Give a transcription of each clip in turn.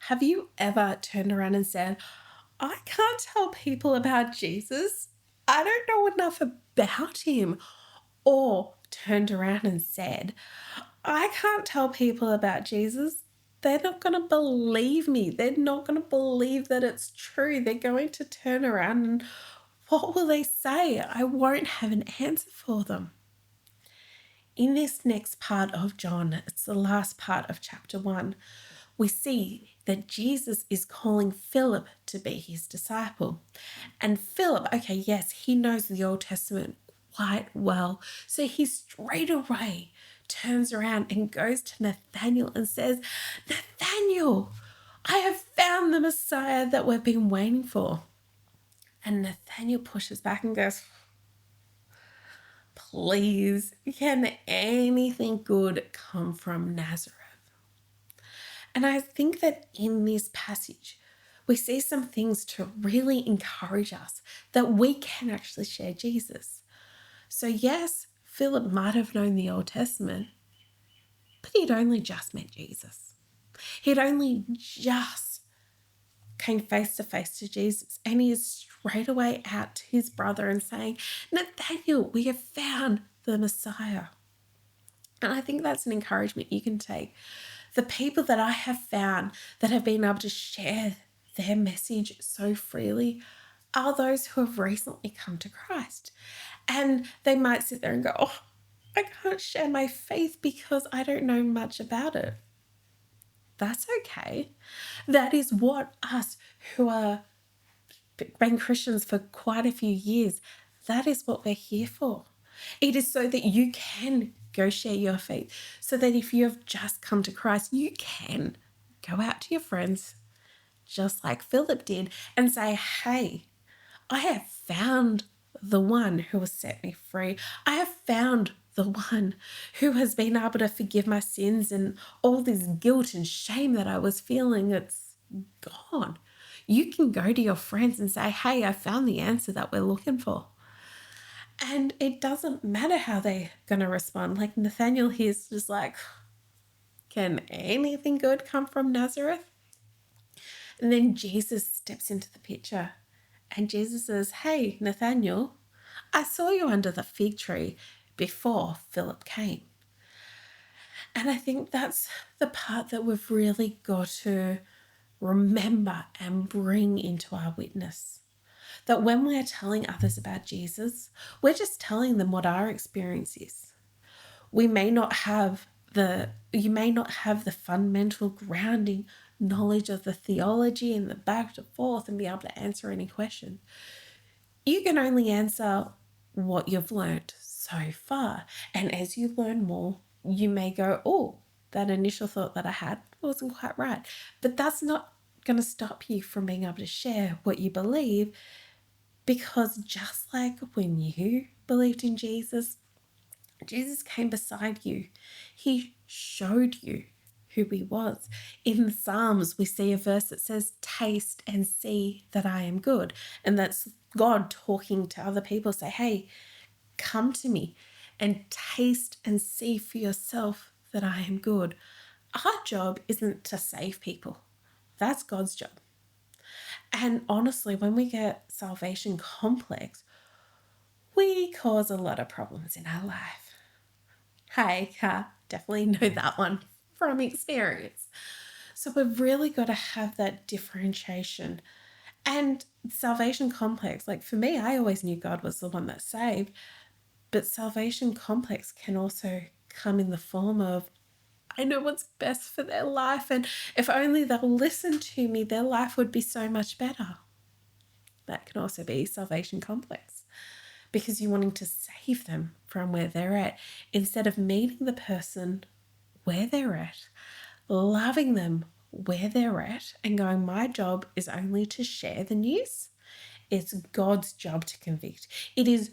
Have you ever turned around and said, I can't tell people about Jesus. I don't know enough about him. Or turned around and said, I can't tell people about Jesus. They're not going to believe me. They're not going to believe that it's true. They're going to turn around and what will they say? I won't have an answer for them. In this next part of John, it's the last part of chapter 1, we see that Jesus is calling Philip to be his disciple. And Philip, okay, yes, he knows the Old Testament quite well. So he straight away turns around and goes to Nathanael and says, Nathanael, I have found the Messiah that we've been waiting for. And Nathanael pushes back and goes, please, can anything good come from Nazareth? And I think that in this passage, we see some things to really encourage us that we can actually share Jesus. So yes, Philip might have known the Old Testament, but he'd only just met Jesus. He'd only just came face to face to Jesus, and he is straight away out to his brother and saying, Nathanael, we have found the Messiah. And I think that's an encouragement you can take. The people that I have found that have been able to share their message so freely are those who have recently come to Christ. And they might sit there and go, oh, I can't share my faith because I don't know much about it. That's okay. That is what us who are been Christians for quite a few years, that is what we're here for. It is so that you can go share your faith, so that if you have just come to Christ, you can go out to your friends, just like Philip did, and say, hey, I have found the one who has set me free. I have found the one who has been able to forgive my sins, and all this guilt and shame that I was feeling, it's gone. You can go to your friends and say, hey, I found the answer that we're looking for. And it doesn't matter how they're going to respond. Like Nathanael here's just like, can anything good come from Nazareth? And then Jesus steps into the picture and Jesus says, hey, Nathanael, I saw you under the fig tree before Philip came. And I think that's the part that we've really got to remember and bring into our witness. That when we're telling others about Jesus, we're just telling them what our experience is. You may not have the fundamental grounding knowledge of the theology and the back and forth and be able to answer any question. You can only answer what you've learned so far. And as you learn more, you may go, oh, that initial thought that I had wasn't quite right. But that's not going to stop you from being able to share what you believe, because just like when you believed in Jesus, Jesus came beside you. He showed you who he was. In the Psalms, we see a verse that says, taste and see that I am good. And that's God talking to other people, say, hey, come to me and taste and see for yourself that I am good. Our job isn't to save people. That's God's job. And honestly, when we get salvation complex, we cause a lot of problems in our life. I definitely know that one from experience. So we've really got to have that differentiation. And salvation complex, like for me, I always knew God was the one that saved, but salvation complex can also come in the form of, I know what's best for their life, and if only they'll listen to me, their life would be so much better. That can also be salvation complex, because you're wanting to save them from where they're at instead of meeting the person where they're at, loving them where they're at, and going, my job is only to share the news. It's God's job to convict. It is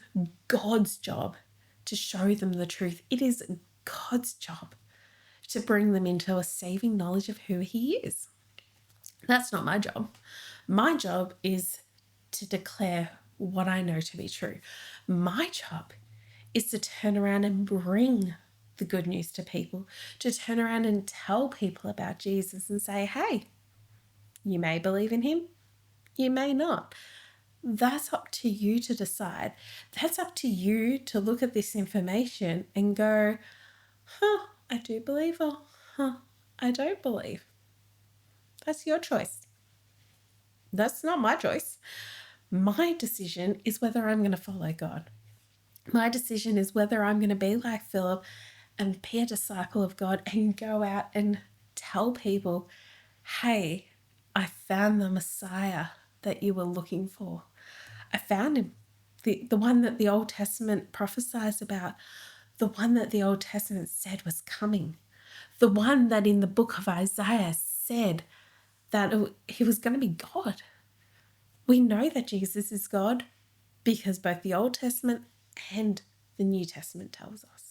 God's job to show them the truth. It is God's job to bring them into a saving knowledge of who he is. That's not my job. My job is to declare what I know to be true. My job is to turn around and bring the good news to people, to turn around and tell people about Jesus and say, hey, You may believe in him, you may not. That's up to you to decide. That's up to you to look at this information and go, I do believe, or I don't believe. That's your choice. That's not my choice. My decision is whether I'm going to follow God. My decision is whether I'm going to be like Philip and be a disciple of God and go out and tell people, hey, I found the Messiah that you were looking for. I found him. The one that the Old Testament prophesies about, the one that the Old Testament said was coming, the one that in the book of Isaiah said that he was going to be God. We know that Jesus is God because both the Old Testament and the New Testament tells us.